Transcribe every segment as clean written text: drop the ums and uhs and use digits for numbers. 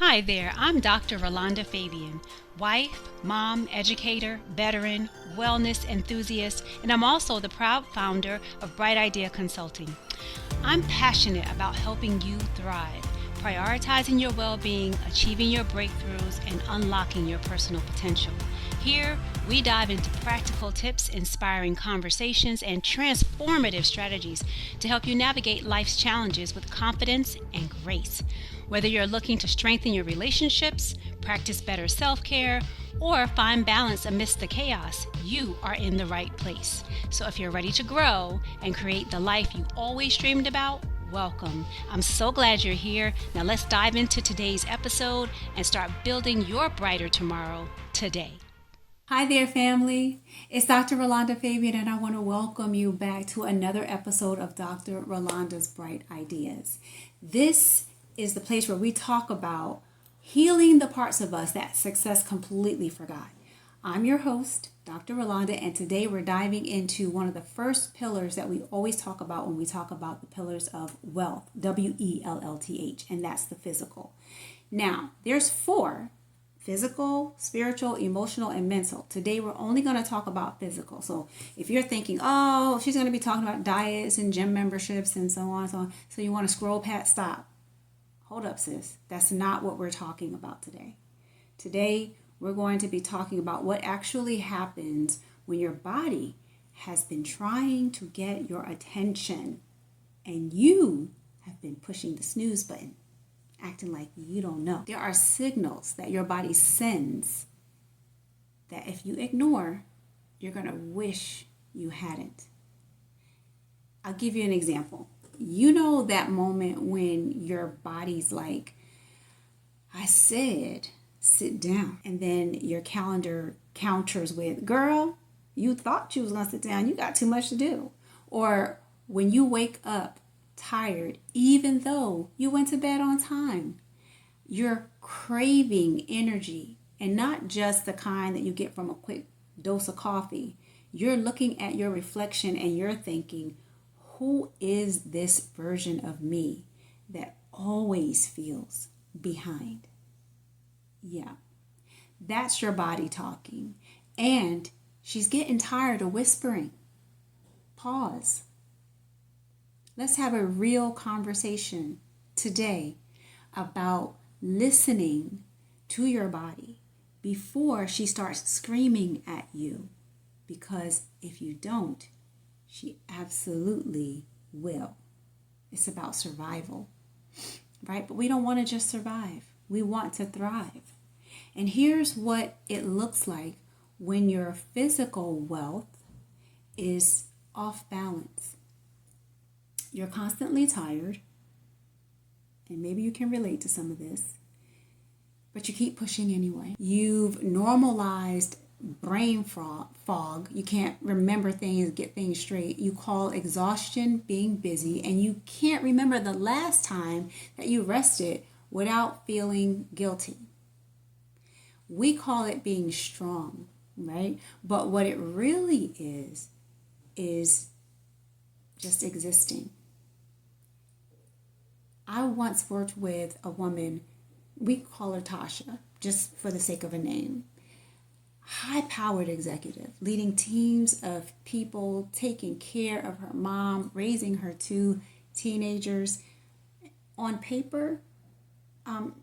Hi there, I'm Dr. Rolanda Fabian, wife, mom, educator, veteran, wellness enthusiast, and I'm also the proud founder of Bright Idea Consulting. I'm passionate about helping you thrive, prioritizing your well-being, achieving your breakthroughs, and unlocking your personal potential. Here, we dive into practical tips, inspiring conversations, and transformative strategies to help you navigate life's challenges with confidence and grace. Whether you're looking to strengthen your relationships, practice better self-care, or find balance amidst the chaos, you are in the right place. So if you're ready to grow and create the life you always dreamed about, welcome. I'm so glad you're here. Now let's dive into today's episode and start building your brighter tomorrow today. Hi there, family. It's Dr. Rolanda Fabian, and I want to welcome you back to another episode of Dr. Rolanda's Bright Ideas. This is the place where we talk about healing the parts of us that success completely forgot. I'm your host, Dr. Rolanda, and today we're diving into one of the first pillars that we always talk about when we talk about the pillars of wealth, WELLth, and that's the physical. Now, there's four: physical, spiritual, emotional, and mental. Today we're only going to talk about physical. So if you're thinking, oh, she's going to be talking about diets and gym memberships and so on and so on, so you want to scroll past, stop. Hold up, sis. That's not what we're talking about today. Today, we're going to be talking about what actually happens when your body has been trying to get your attention and you have been pushing the snooze button, acting like you don't know. There are signals that your body sends that if you ignore, you're going to wish you hadn't. I'll give you an example. You know that moment when your body's like, I said, sit down. And then your calendar counters with, girl, you thought you was going to sit down. You got too much to do. Or when you wake up tired, even though you went to bed on time, you're craving energy, and not just the kind that you get from a quick dose of coffee. You're looking at your reflection and you're thinking, who is this version of me that always feels behind? Yeah, that's your body talking. And she's getting tired of whispering. Pause. Let's have a real conversation today about listening to your body before she starts screaming at you. Because if you don't, she absolutely will. It's about survival, right? But we don't want to just survive. We want to thrive. And here's what it looks like when your physical wealth is off balance. You're constantly tired, and maybe you can relate to some of this, but you keep pushing anyway. You've normalized brain fog. You can't remember things, get things straight. You call exhaustion being busy, and you can't remember the last time that you rested without feeling guilty. We call it being strong, right? But what it really is just existing. I once worked with a woman, we call her Tasha, just for the sake of a name. High-powered executive, leading teams of people, taking care of her mom, raising her two teenagers. On paper,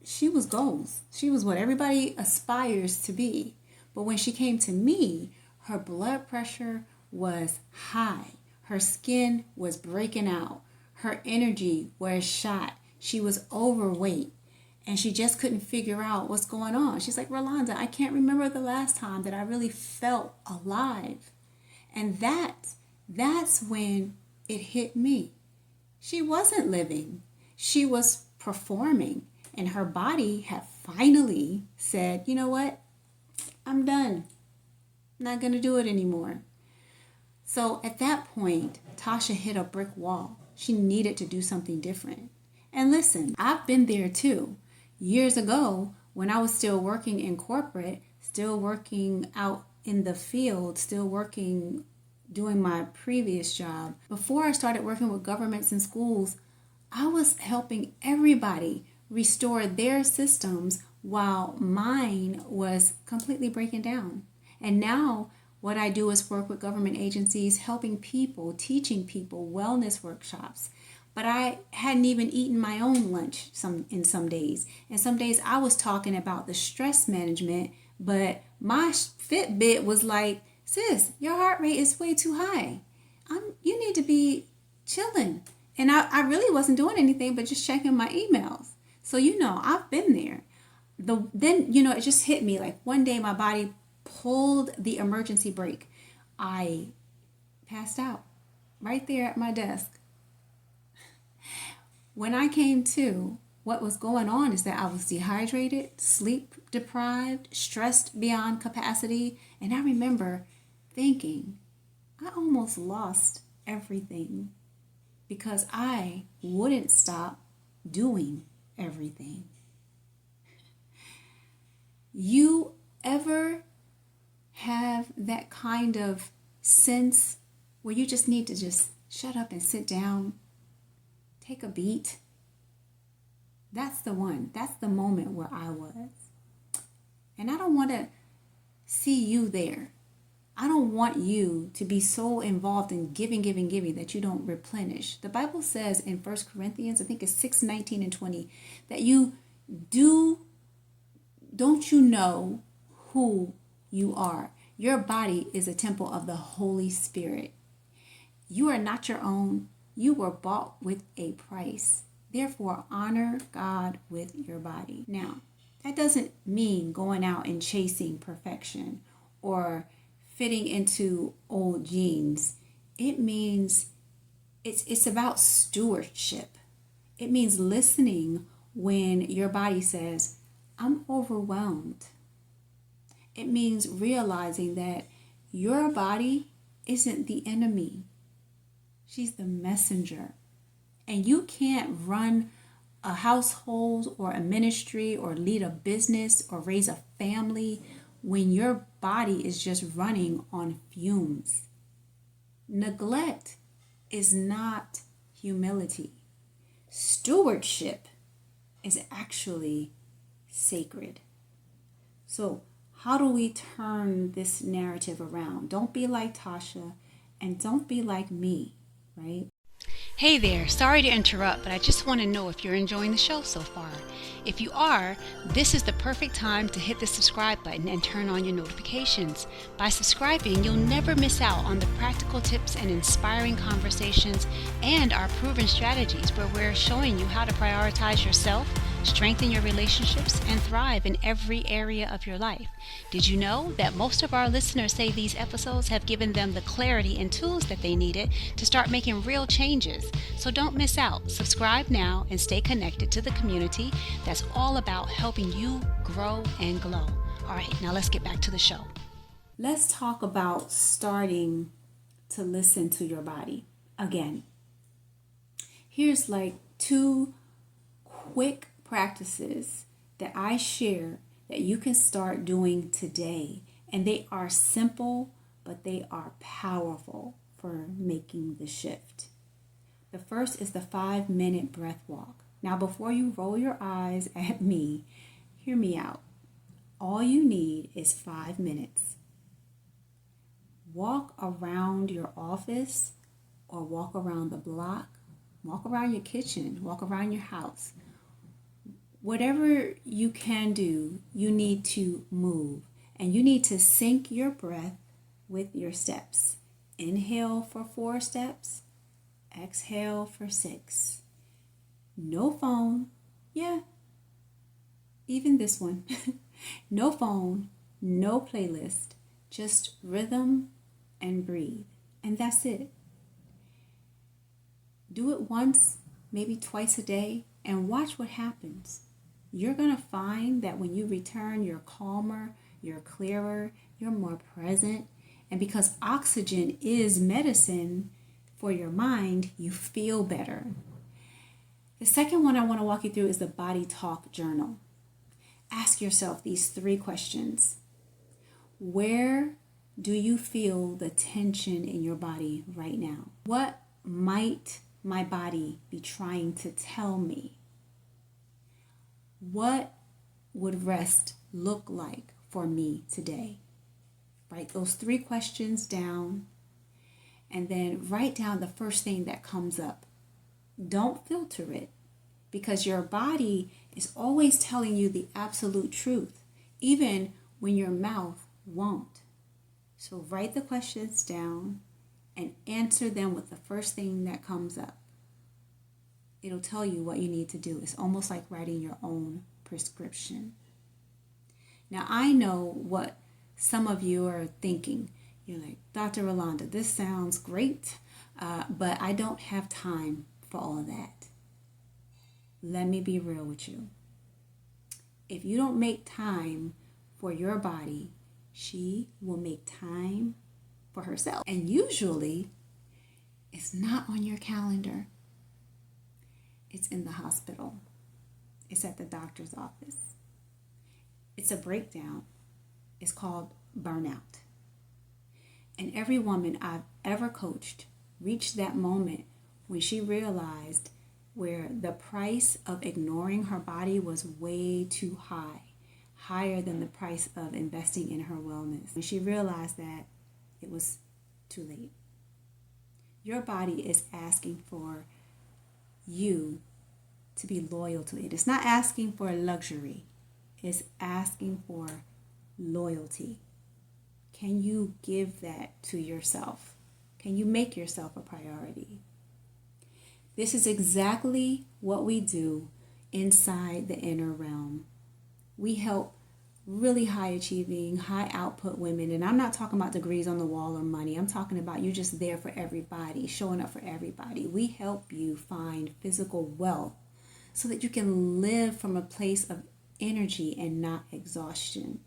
she was goals. She was what everybody aspires to be. But when she came to me, her blood pressure was high. Her skin was breaking out. Her energy was shot. She was overweight. And she just couldn't figure out what's going on. She's like, Rolanda, I can't remember the last time that I really felt alive. And that's when it hit me. She wasn't living. She was performing. And her body had finally said, you know what? I'm done. I'm not going to do it anymore. So at that point, Tasha hit a brick wall. She needed to do something different. And listen, I've been there too. Years ago, when I was still working in corporate, still working out in the field, still working, doing my previous job, before I started working with governments and schools, I was helping everybody restore their systems while mine was completely breaking down. And now what I do is work with government agencies, helping people, teaching people wellness workshops. But I hadn't even eaten my own lunch in some days. And some days I was talking about the stress management, but my Fitbit was like, sis, your heart rate is way too high. You need to be chilling. And I really wasn't doing anything but just checking my emails. So, I've been there. Then, it just hit me like one day my body pulled the emergency brake. I passed out right there at my desk. When I came to, what was going on is that I was dehydrated, sleep deprived, stressed beyond capacity. And I remember thinking, I almost lost everything because I wouldn't stop doing everything. You ever have that kind of sense where you just need to just shut up and sit down, take a beat? That's the one. That's the moment where I was. And I don't want to see you there. I don't want you to be so involved in giving that you don't replenish. The Bible says in 1 Corinthians, I think it's 6:19 and 20, that don't you know who you are? Your body is a temple of the Holy Spirit. You are not your own. You were bought with a price. Therefore, honor God with your body. Now, that doesn't mean going out and chasing perfection or fitting into old jeans. It means it's about stewardship. It means listening when your body says, I'm overwhelmed. It means realizing that your body isn't the enemy. She's the messenger. And you can't run a household or a ministry or lead a business or raise a family when your body is just running on fumes. Neglect is not humility. Stewardship is actually sacred. So how do we turn this narrative around? Don't be like Tasha and don't be like me, right? Hey there, sorry to interrupt, but I just want to know if you're enjoying the show so far. If you are, this is the perfect time to hit the subscribe button and turn on your notifications. By subscribing, you'll never miss out on the practical tips and inspiring conversations and our proven strategies where we're showing you how to prioritize yourself, strengthen your relationships, and thrive in every area of your life. Did you know that most of our listeners say these episodes have given them the clarity and tools that they needed to start making real changes? So don't miss out. Subscribe now and stay connected to the community that's all about helping you grow and glow. All right, now let's get back to the show. Let's talk about starting to listen to your body again. Here's like 2 quick practices that I share that you can start doing today. And they are simple, but they are powerful for making the shift. The first is the 5-minute breath walk. Now, before you roll your eyes at me, hear me out. All you need is 5 minutes. Walk around your office or walk around the block, walk around your kitchen, walk around your house. Whatever you can do, you need to move, and you need to sync your breath with your steps. Inhale for 4 steps, exhale for 6. No phone. Yeah, even this one. No phone, no playlist, just rhythm and breathe. And that's it. Do it once, maybe twice a day, and watch what happens. You're going to find that when you return, you're calmer, you're clearer, you're more present. And because oxygen is medicine for your mind, you feel better. The second one I want to walk you through is the body talk journal. Ask yourself these 3 questions. Where do you feel the tension in your body right now? What might my body be trying to tell me? What would rest look like for me today? Write those 3 questions down, and then write down the first thing that comes up. Don't filter it, because your body is always telling you the absolute truth, even when your mouth won't. So write the questions down and answer them with the first thing that comes up. It'll tell you what you need to do. It's almost like writing your own prescription. Now, I know what some of you are thinking. You're like, Dr. Rolanda, this sounds great, but I don't have time for all of that. Let me be real with you. If you don't make time for your body, she will make time for herself. And usually, it's not on your calendar. It's in the hospital. It's at the doctor's office. It's a breakdown. It's called burnout. And every woman I've ever coached reached that moment when she realized where the price of ignoring her body was way too high, higher than the price of investing in her wellness. When she realized that, it was too late. Your body is asking for you to be loyal to it. It's not asking for luxury. It's asking for loyalty. Can you give that to yourself? Can you make yourself a priority? This is exactly what we do inside the inner realm. We help really high achieving, high output women. And I'm not talking about degrees on the wall or money. I'm talking about you just there for everybody, showing up for everybody. We help you find physical wealth so that you can live from a place of energy and not exhaustion.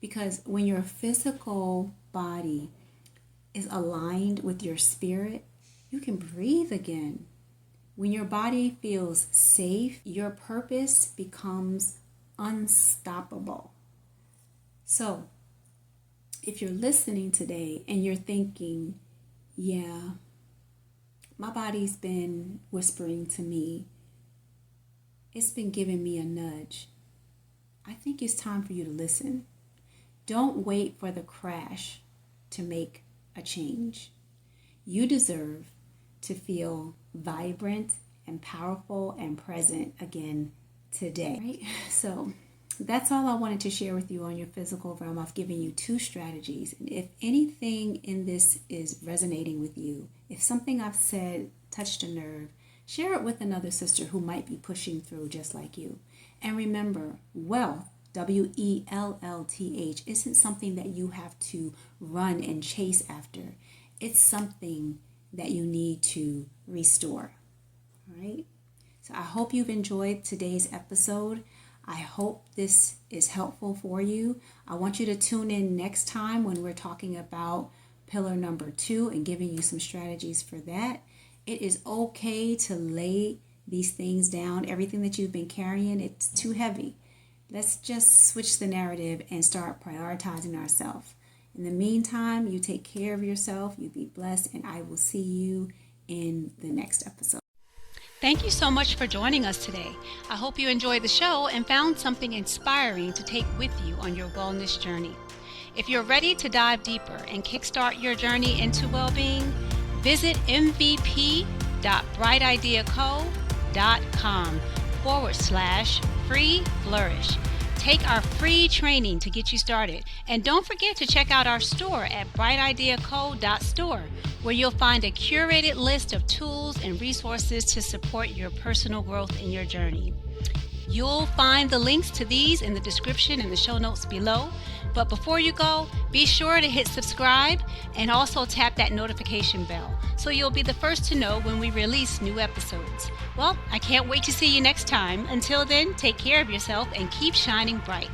Because when your physical body is aligned with your spirit, you can breathe again. When your body feels safe, your purpose becomes unstoppable. So, if you're listening today and you're thinking, yeah, my body's been whispering to me, it's been giving me a nudge, I think it's time for you to listen. Don't wait for the crash to make a change. You deserve to feel vibrant and powerful and present again today. Right? So that's all I wanted to share with you on your physical realm. I've given you 2 strategies. And if anything in this is resonating with you, if something I've said touched a nerve, share it with another sister who might be pushing through just like you. And remember, WELLth, WELLth, isn't something that you have to run and chase after. It's something that you need to restore. All right? So I hope you've enjoyed today's episode. I hope this is helpful for you. I want you to tune in next time when we're talking about pillar number 2 and giving you some strategies for that. It is okay to lay these things down. Everything that you've been carrying, it's too heavy. Let's just switch the narrative and start prioritizing ourselves. In the meantime, you take care of yourself, you be blessed, and I will see you in the next episode. Thank you so much for joining us today. I hope you enjoyed the show and found something inspiring to take with you on your wellness journey. If you're ready to dive deeper and kickstart your journey into well-being, visit mvp.brightideaco.com/free flourish. Take our free training to get you started. And don't forget to check out our store at brightideaco.store, where you'll find a curated list of tools and resources to support your personal growth in your journey. You'll find the links to these in the description and the show notes below. But before you go, be sure to hit subscribe and also tap that notification bell so you'll be the first to know when we release new episodes. Well, I can't wait to see you next time. Until then, take care of yourself and keep shining bright.